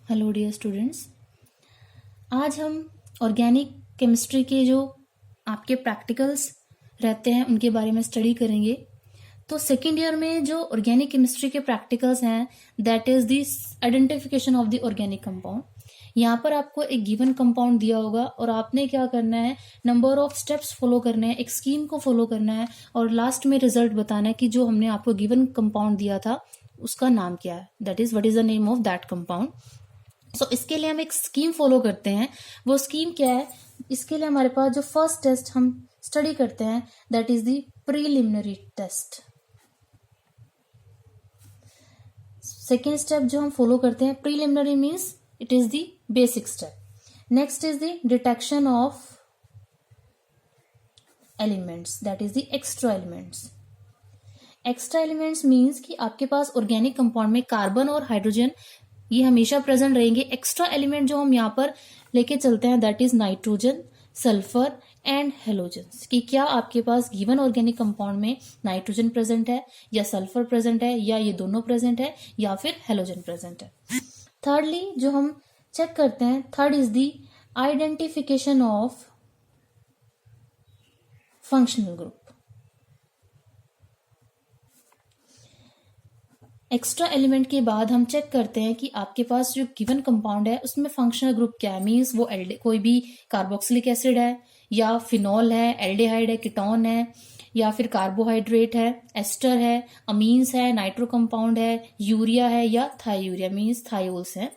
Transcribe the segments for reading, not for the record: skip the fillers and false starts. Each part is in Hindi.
हेलो डियर स्टूडेंट्स, आज हम ऑर्गेनिक केमिस्ट्री के जो आपके प्रैक्टिकल्स रहते हैं उनके बारे में स्टडी करेंगे। तो सेकेंड ईयर में जो ऑर्गेनिक केमिस्ट्री के प्रैक्टिकल्स हैं that is the identification of the organic compound. यहाँ पर आपको एक गिवन कंपाउंड दिया होगा और आपने क्या करना है, नंबर ऑफ स्टेप्स फॉलो करने हैं, एक स्कीम को फॉलो करना है और लास्ट में रिजल्ट बताना है कि जो हमने आपको गिवन कंपाउंड दिया था उसका नाम क्या है, that is what is the name of that compound. So इसके लिए हम एक स्कीम फॉलो करते हैं। वो स्कीम क्या है, इसके लिए हमारे पास जो फर्स्ट टेस्ट हम स्टडी करते हैं that is the preliminary test. Second step जो हम फॉलो करते हैं, preliminary means it is the basic step. Next is the detection of elements, that is the extra elements. Extra elements means कि आपके पास ऑर्गेनिक कंपाउंड में कार्बन और हाइड्रोजन ये हमेशा प्रेजेंट रहेंगे। एक्स्ट्रा एलिमेंट जो हम यहाँ पर लेके चलते हैं that is nitrogen, sulphur and halogen. कि क्या आपके पास गिवन ऑर्गेनिक कंपाउंड में नाइट्रोजन प्रेजेंट है या सल्फर प्रेजेंट है या ये दोनों प्रेजेंट है या फिर हेलोजन प्रेजेंट है। थर्डली जो हम चेक करते हैं, third is the identification of functional group. Extra element के बाद हम चेक करते हैं कि आपके पास जो गिवन कंपाउंड है उसमें फंक्शनल ग्रुप क्या है। मीन्स वो कोई भी कार्बोक्सिलिक एसिड है या फिनॉल है, एल्डिहाइड है, कीटोन है या फिर कार्बोहाइड्रेट है, एस्टर है, अमीन्स है, नाइट्रो कंपाउंड है, यूरिया है या थाईयूरिया मीन्स थायोल्स है।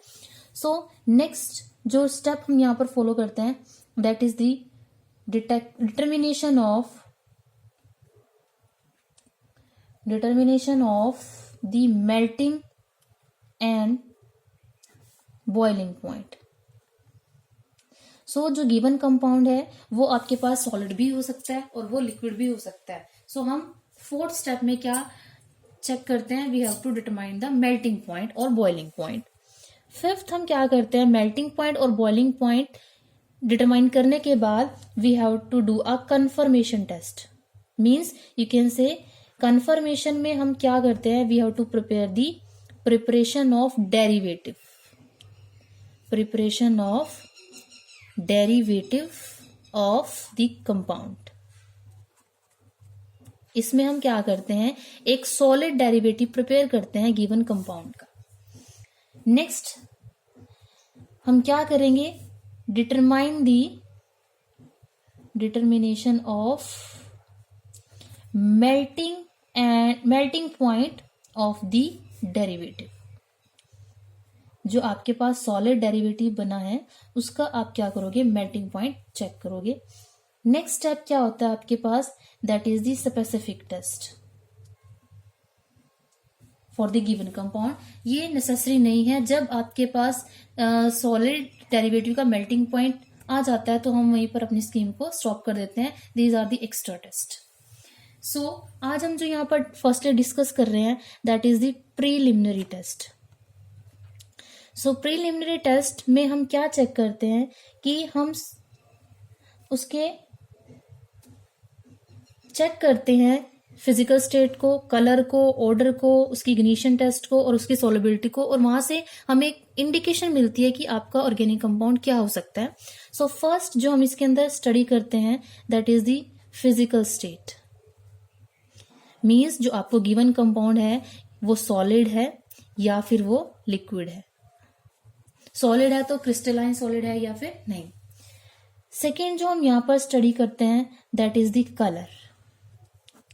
सो नेक्स्ट जो स्टेप हम यहाँ पर फॉलो करते हैं that is the determination of the melting and boiling point। सो जो गिवन कंपाउंड है वो आपके पास सॉलिड भी हो सकता है और वो लिक्विड भी हो सकता है। सो हम फोर्थ स्टेप में क्या चेक करते हैं, we have to determine the melting point और बॉइलिंग पॉइंट। फिफ्थ हम क्या करते हैं, मेल्टिंग पॉइंट और बॉइलिंग पॉइंट डिटरमाइन करने के बाद we have to do a confirmation test. Means you can say confirmation में हम क्या करते हैं, we have to prepare the preparation of derivative of the compound. इसमें हम क्या करते हैं, एक सॉलिड डेरिवेटिव प्रिपेयर करते हैं गिवन कंपाउंड का। नेक्स्ट हम क्या करेंगे, determination of melting point of the derivative. जो आपके पास सॉलिड डेरिवेटिव बना है उसका आप क्या करोगे, मेल्टिंग पॉइंट चेक करोगे। नेक्स्ट स्टेप क्या होता है आपके पास, that is the specific test for the given compound. ये नेसेसरी नहीं है, जब आपके पास सॉलिड डेरिवेटिव का मेल्टिंग पॉइंट आ जाता है तो हम वहीं पर अपनी स्कीम को स्टॉप कर देते हैं। These are the extra test. So आज हम जो यहाँ पर फर्स्टली डिस्कस कर रहे हैं that is the preliminary test. So preliminary test में हम क्या चेक करते हैं कि हम उसके चेक करते हैं फिजिकल स्टेट को, कलर को, ऑर्डर को, उसकी इग्निशन टेस्ट को और उसकी सोलबिलिटी को, और वहां से हमें एक इंडिकेशन मिलती है कि आपका ऑर्गेनिक कंपाउंड क्या हो सकता है। सो फर्स्ट जो हम इसके अंदर स्टडी करते हैं that is the physical state. Means जो आपको गिवन कंपाउंड है वो सॉलिड है या फिर वो लिक्विड है। सॉलिड है तो क्रिस्टलाइन सॉलिड है या फिर नहीं। सेकेंड जो हम यहाँ पर स्टडी करते हैं that is the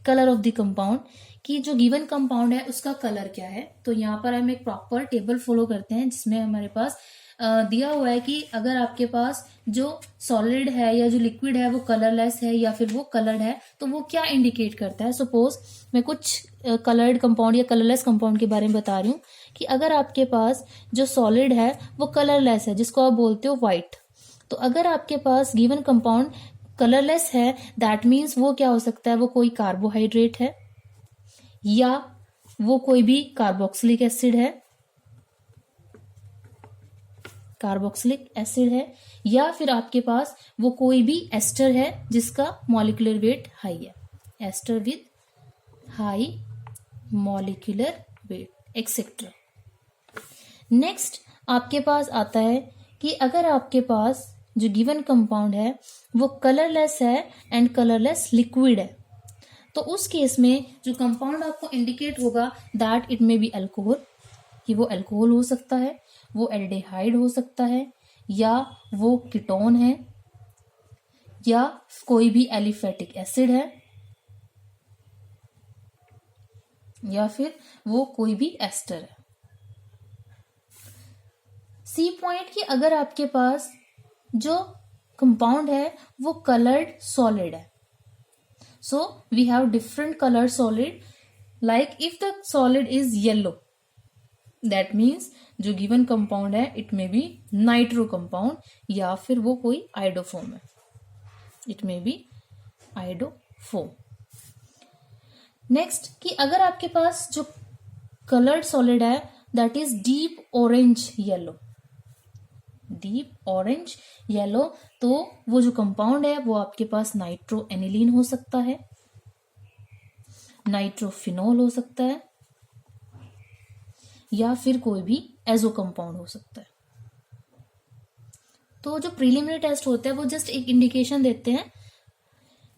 colour of the compound, कि जो गिवन कंपाउंड है उसका कलर क्या है। तो यहाँ पर हम एक प्रॉपर टेबल फॉलो करते हैं जिसमें हमारे पास दिया हुआ है कि अगर आपके पास जो सॉलिड है या जो लिक्विड है वो कलरलेस है या फिर वो कलर्ड है तो वो क्या इंडिकेट करता है। सपोज मैं कुछ कलर्ड कंपाउंड या कलरलेस कंपाउंड के बारे में बता रही हूँ कि अगर आपके पास जो सॉलिड है वो कलरलेस है जिसको आप बोलते हो व्हाइट, तो अगर आपके पास गिवन कंपाउंड कलरलेस है दैट मीन्स वो क्या हो सकता है, वो कोई कार्बोहाइड्रेट है या वो कोई भी कार्बोक्सिलिक एसिड है या फिर आपके पास वो कोई भी एस्टर है जिसका मॉलिक्यूलर वेट हाई है, ester with high molecular weight etcetera. Next आपके पास आता है कि अगर आपके पास जो गिवन कंपाउंड है वो कलरलेस है एंड कलरलेस लिक्विड है, तो उस केस में जो कंपाउंड आपको इंडिकेट होगा that it may B alcohol, कि वो अल्कोहल हो सकता है, वो एल्डिहाइड हो सकता है, या वो कीटोन है, या कोई भी एलिफेटिक एसिड है, या फिर वो कोई भी एस्टर है। सी पॉइंट कि अगर आपके पास जो कंपाउंड है वो कलर्ड सॉलिड है, so we have different coloured solid, like if the solid is yellow, that means जो गिवन कंपाउंड है it may be nitro compound, या फिर वो कोई आइडोफोम है, it may be iodoform. Next कि अगर आपके पास जो कलर्ड सॉलिड है that is deep orange yellow, deep orange yellow, तो वो जो कंपाउंड है वो आपके पास नाइट्रो एनिलीन हो सकता है, नाइट्रोफिनॉल हो सकता है, या फिर कोई भी एजो कंपाउंड हो सकता है। तो जो प्रीलिमिनरी टेस्ट होते हैं वो जस्ट एक इंडिकेशन देते हैं।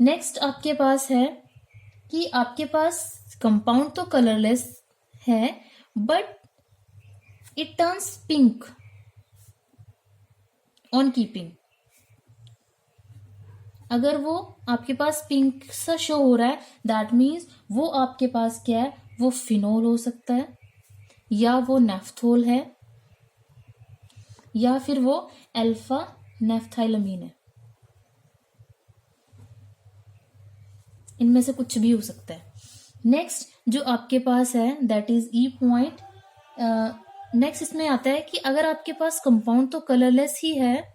नेक्स्ट आपके पास है कि आपके पास कंपाउंड तो कलरलेस है but it turns pink on keeping. अगर वो आपके पास पिंक सा शो हो रहा है दैट मीन्स वो आपके पास क्या है, वो फिनोल हो सकता है, या वो नेफ्थोल है, या फिर वो अल्फा नेफ्थाइलमीन है, इनमें से कुछ भी हो सकता है। नेक्स्ट जो आपके पास है that is E point. Next इसमें आता है कि अगर आपके पास कंपाउंड तो कलरलेस ही है,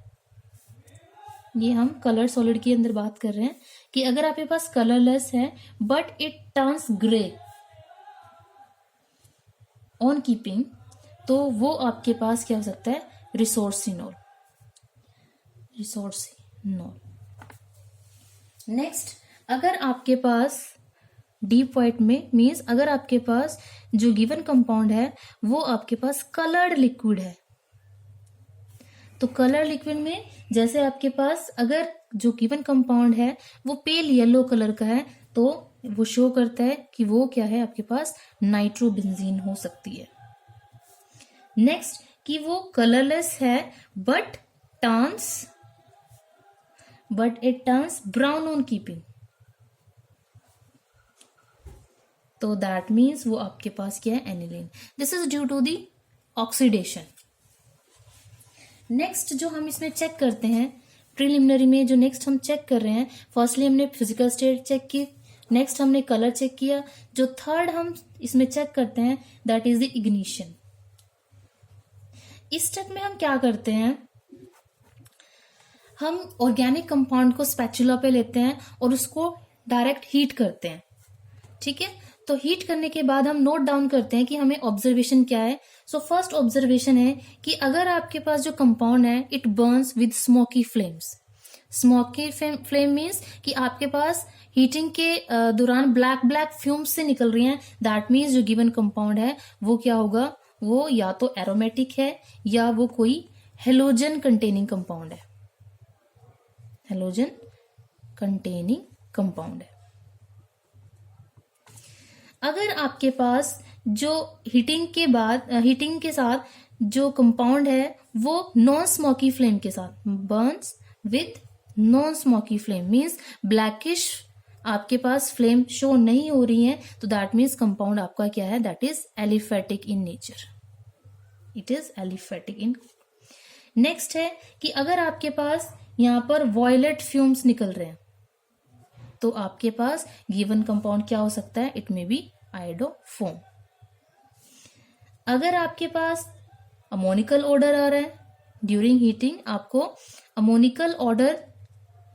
ये हम कलर सॉलिड के अंदर बात कर रहे हैं, कि अगर आपके पास कलरलेस है but it turns grey on keeping, तो वो आपके पास क्या हो सकता है, रिसोर्सिनोल, रिसोर्सिनोल। नेक्स्ट अगर आपके पास डीप व्हाइट में मीन्स अगर आपके पास जो गिवन कंपाउंड है वो आपके पास कलर्ड लिक्विड है, तो कलर लिक्विड में जैसे आपके पास अगर जो गिवन कंपाउंड है वो पेल येलो कलर का है, तो वो शो करता है कि वो क्या है, आपके पास नाइट्रोबेंजीन हो सकती है। नेक्स्ट कि वो कलरलेस है but it turns brown on keeping, तो दैट मीन्स वो आपके पास क्या है, aniline. This is due to the oxidation. Next जो हम इसमें चेक करते हैं प्रीलिमिनरी में, जो नेक्स्ट हम चेक कर रहे हैं, फर्स्टली हमने फिजिकल स्टेट चेक की, नेक्स्ट हमने कलर चेक किया, जो थर्ड हम इसमें चेक करते हैं दैट इज द इग्निशन। इस स्टेप में हम क्या करते हैं, हम ऑर्गेनिक कंपाउंड को स्पैचुला पे लेते हैं और उसको डायरेक्ट हीट करते हैं, ठीक है। तो हीट करने के बाद हम नोट डाउन करते हैं कि हमें ऑब्जर्वेशन क्या है। सो फर्स्ट ऑब्जर्वेशन है कि अगर आपके पास जो कंपाउंड है it Burns with smoky flames. Smoky flame means कि आपके पास हीटिंग के दौरान ब्लैक ब्लैक फ्यूम्स से निकल रही हैं, दैट मीन्स जो गिवन कंपाउंड है वो क्या होगा, वो या तो एरोमेटिक है या वो कोई हेलोजन कंटेनिंग कंपाउंड है, हेलोजन कंटेनिंग कंपाउंड है। अगर आपके पास जो हीटिंग के साथ जो कंपाउंड है वो नॉन स्मोकी फ्लेम के साथ Burns with non smoky flame means blackish आपके पास फ्लेम शो नहीं हो रही है, तो दैट मीन्स कंपाउंड आपका क्या है, that is aliphatic in nature, it is aliphatic in. Next है कि अगर आपके पास यहां पर वॉयलेट फ्यूम्स निकल रहे हैं, तो आपके पास गिवन कंपाउंड क्या हो सकता है, इट मे बी आइडोफोम। अगर आपके पास अमोनिकल ऑर्डर आ रहा है ड्यूरिंग हीटिंग, आपको अमोनिकल ऑर्डर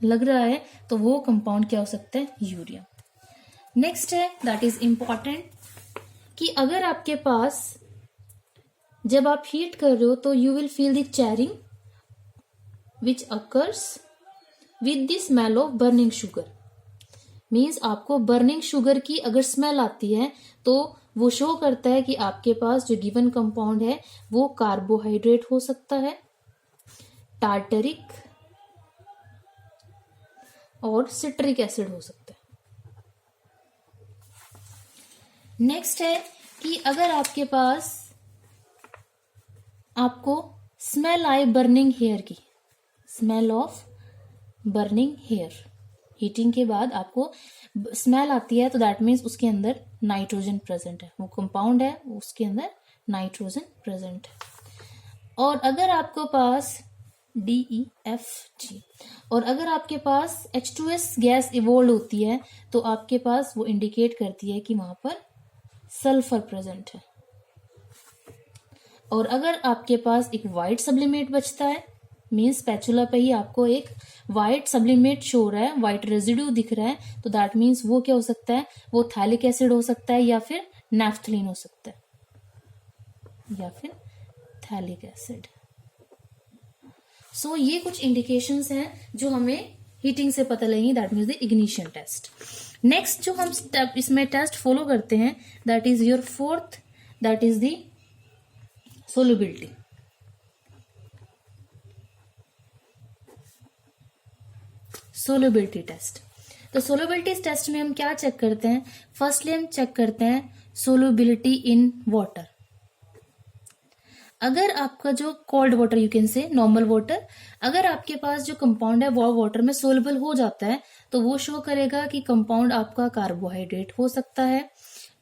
लग रहा है, तो वो कंपाउंड क्या हो सकता है, यूरिया। नेक्स्ट है दैट इज इंपॉर्टेंट कि अगर आपके पास जब आप हीट कर रहे हो तो you will feel the charring which occurs with the smell of burning sugar. Means आपको बर्निंग शुगर की अगर स्मेल आती है तो वो शो करता है कि आपके पास जो गिवन कंपाउंड है वो कार्बोहाइड्रेट हो सकता है, टार्टरिक और सिट्रिक एसिड हो सकता है। नेक्स्ट है कि अगर आपके पास आपको स्मेल आए बर्निंग हेयर की, smell of burning hair, heating के बाद आपको स्मेल आती है तो दैट मीन्स उसके अंदर नाइट्रोजन प्रेजेंट है, वो कंपाउंड है उसके अंदर नाइट्रोजन प्रेजेंट है। और अगर आपके पास DEFG और अगर आपके पास H2S गैस इवोल्व होती है तो आपके पास वो इंडिकेट करती है कि वहां पर सल्फर प्रेजेंट है। और अगर आपके पास एक वाइट सब्लिमेट बचता है, मीन्स स्पैचुला पे ही आपको एक वाइट सब्लिमेट शो हो रहा है, वाइट रेजिड्यू दिख रहा है, तो दैट मीन्स वो क्या हो सकता है, वो थैलिक एसिड हो सकता है या फिर नैफ्थलीन हो सकता है या फिर थैलिक एसिड। सो ये कुछ इंडिकेशंस हैं जो हमें हीटिंग से पता लगेंगी, that means the ignition test. Next जो हम स्टेप इसमें टेस्ट फॉलो करते हैं that is your fourth, that is the solubility. Solubility test. तो सोल्युबिलिटी टेस्ट में हम क्या चेक करते हैं, फर्स्टली हम चेक करते हैं सोल्युबिलिटी इन वाटर। अगर आपका जो कोल्ड वाटर, यू कैन से नॉर्मल वाटर, अगर आपके पास जो कंपाउंड है वो वाटर में सोल्युबल हो जाता है तो वो शो करेगा कि कंपाउंड आपका कार्बोहाइड्रेट हो सकता है,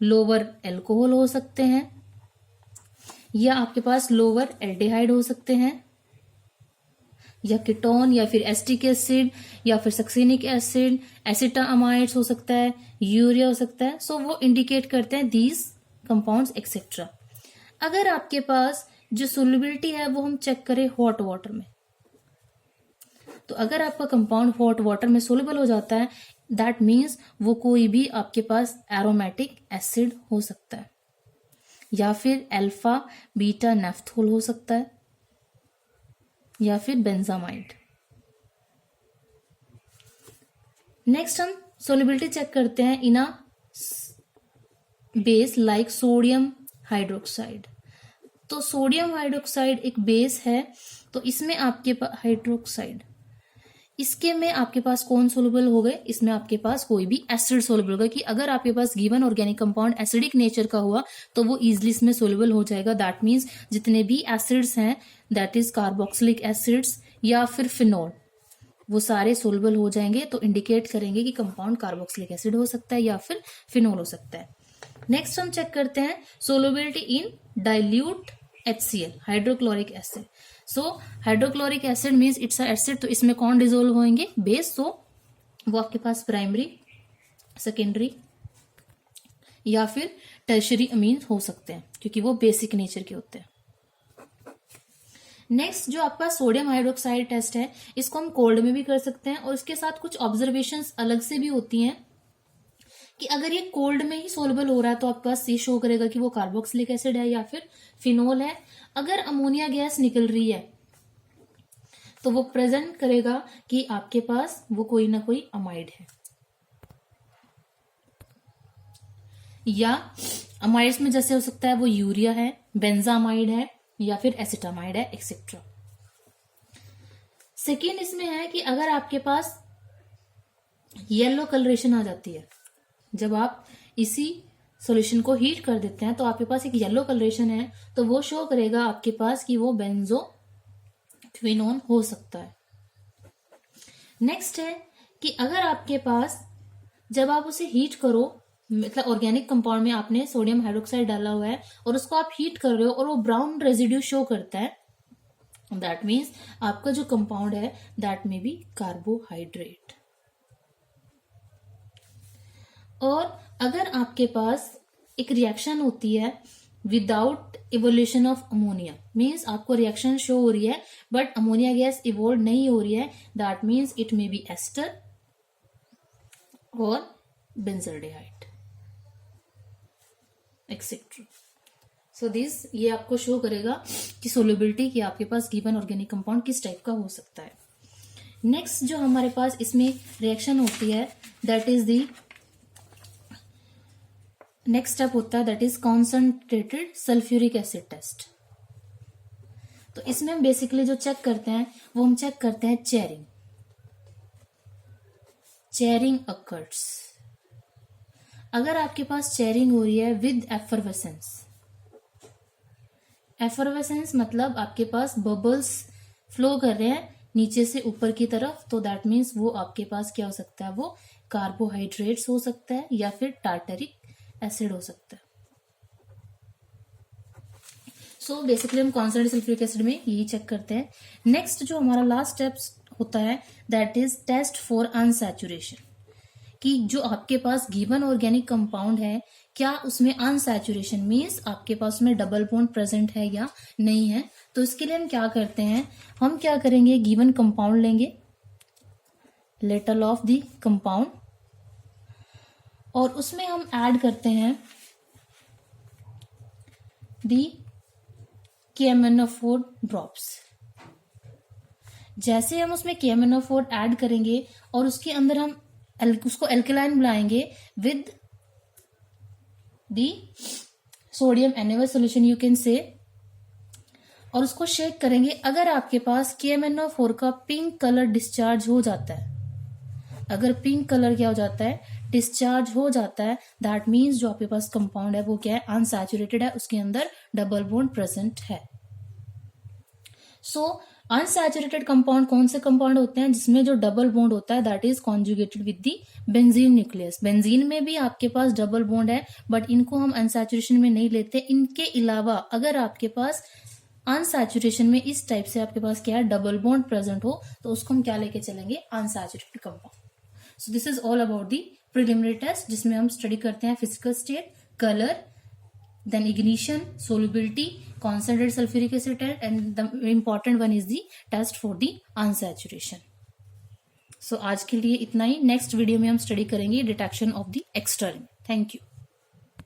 लोअर एल्कोहल हो सकते हैं, या आपके पास लोअर एल्डिहाइड हो सकते हैं, या कीटोन, या फिर एसिटिक एसिड, या फिर सक्सिनिक एसिड, एसिटामाइड्स हो सकता है, यूरिया हो सकता है। सो वो इंडिकेट करते हैं दीज कंपाउंड्स एक्सेट्रा। अगर आपके पास जो सोल्युबिलिटी है वो हम चेक करें हॉट वाटर में, तो अगर आपका कंपाउंड हॉट वाटर में सोल्युबल हो जाता है दैट मीन्स वो कोई भी आपके पास एरोमेटिक एसिड हो सकता है, या फिर अल्फा बीटा नेफ्थोल हो सकता है, या फिर बेंजामाइड। नेक्स्ट हम सोल्युबिलिटी चेक करते हैं in a base like sodium hydroxide. तो सोडियम हाइड्रोक्साइड एक बेस है, तो इसमें आपके पास हाइड्रोक्साइड, इसके में आपके पास कौन सोल्युबल हो गए, इसमें आपके पास कोई भी एसिड सोल्युबल होगा, कि अगर आपके पास given organic compound acidic nature का हुआ तो वो इजिली इसमें सोल्युबल हो जाएगा। दैट मीन्स जितने भी एसिड्स हैं, दैट इज कार्बोक्सिलिक एसिड्स या फिर फिनोल, वो सारे सोल्युबल हो जाएंगे, तो इंडिकेट करेंगे कि कंपाउंड कार्बोक्सिलिक एसिड हो सकता है या फिर फिनोल हो सकता है। नेक्स्ट हम चेक करते हैं solubility in dilute HCl, hydrochloric acid. So hydrochloric acid means it's acid, तो इसमें कौन डिजोल्व होंगे, बेस। सो वो आपके पास प्राइमरी, सेकेंडरी या फिर टर्शरी अमीन हो सकते हैं, क्योंकि वो बेसिक नेचर के होते हैं। नेक्स्ट जो आपका सोडियम हाइड्रोक्साइड टेस्ट है, इसको हम कोल्ड में भी कर सकते हैं, और इसके साथ कुछ ऑब्जर्वेशंस अलग से भी होती हैं कि अगर ये कोल्ड में ही सोल्युबल हो रहा है तो आपके पास ये शो करेगा कि वो कार्बोक्सिलिक एसिड है या फिर फिनोल है। अगर अमोनिया गैस निकल रही है तो वो प्रेजेंट करेगा कि आपके पास वो कोई ना कोई अमाइड है, या अमाइड्स में जैसे हो सकता है वो यूरिया है, बेंजामाइड है, या फिर एसिटामाइड है, एक्सेट्रा। सेकेंड इसमें है कि अगर आपके पास येलो कलरेशन आ जाती है, जब आप इसी सॉल्यूशन को हीट कर देते हैं तो आपके पास एक येलो कलरेशन है, तो वो शो करेगा आपके पास कि वो बेंजोक्विनोन हो सकता है। नेक्स्ट है कि अगर आपके पास जब आप उसे हीट करो, मतलब ऑर्गेनिक कंपाउंड में आपने सोडियम हाइड्रोक्साइड डाला हुआ है और उसको आप हीट कर रहे हो और वो ब्राउन रेजिड्यू शो करता है, दैट मीन्स आपका जो कंपाउंड है दैट में बी कार्बोहाइड्रेट। और अगर आपके पास एक रिएक्शन होती है without evolution of ammonia, means आपको रिएक्शन शो हो रही है बट अमोनिया गैस इवोल्व नहीं हो रही है, that means it may be ester और बेंजल्डेहाइड एक्सेट्रा। सो दिस ये आपको शो करेगा कि सोल्युबिलिटी कि आपके पास गिवन ऑर्गेनिक कंपाउंड किस टाइप का हो सकता है। नेक्स्ट जो हमारे पास इसमें रिएक्शन होती है that is the next step होता है that is concentrated sulphuric acid test. तो इसमें हम बेसिकली जो चेक करते हैं वो हम चेक करते हैं चेयरिंग अकर्स। अगर आपके पास चेयरिंग हो रही है विद एफरवेसेंस मतलब आपके पास बबल्स फ्लो कर रहे हैं नीचे से ऊपर की तरफ, तो दैट मीन्स वो आपके पास क्या हो सकता है, वो कार्बोहाइड्रेट्स हो सकता है या फिर टार्टरिक एसिड हो सकता है। सो बेसिकली हम कॉन्सेंट्रेटेड सल्फ्यूरिक एसिड में यही चेक करते हैं। नेक्स्ट जो हमारा लास्ट स्टेप होता है that is test for unsaturation, कि जो आपके पास गिवन ऑर्गेनिक कंपाउंड है क्या उसमें अनसैचुरेशन मीन्स आपके पास उसमें डबल बॉन्ड प्रेजेंट है या नहीं है। तो इसके लिए हम क्या करते हैं, हम क्या करेंगे, गिवन कंपाउंड लेंगे, लेटर ऑफ द कंपाउंड, और उसमें हम ऐड करते हैं दी KMnO4 ड्रॉप्स। जैसे हम उसमें KMnO4 ऐड करेंगे और उसके अंदर हम उसको एल्केलाइन बनाएंगे with the sodium NaOH solution you can से, और उसको शेक करेंगे। अगर आपके पास KMnO4 का पिंक कलर डिस्चार्ज हो जाता है, अगर पिंक कलर क्या हो जाता है, डिस्चार्ज हो जाता है, दैट मीन्स जो आपके पास कंपाउंड है वो क्या है, अनसैचुरेटेड है, उसके अंदर डबल बॉन्ड प्रेजेंट है। सो अनसैचुरेटेड कंपाउंड कौन से कंपाउंड होते हैं, जिसमें जो डबल बॉन्ड होता है that is conjugated with the benzene nucleus. Benzene में भी आपके पास डबल बॉन्ड है बट इनको हम अनसैचुरेशन में नहीं लेते। इनके अलावा अगर आपके पास अनसैचुरेशन में इस टाइप से आपके पास क्या है, डबल बॉन्ड प्रेजेंट हो, तो उसको हम क्या लेके चलेंगे, unsaturated compound. So this is all about the preliminary test, जिसमें हम स्टडी करते हैं physical state, colour, then ignition, solubility, concentrated sulfuric acid test, and the important one is the test for the unsaturation. So आज के लिए इतना ही। नेक्स्ट वीडियो में हम स्टडी करेंगे detection of the extra ring. Thank you.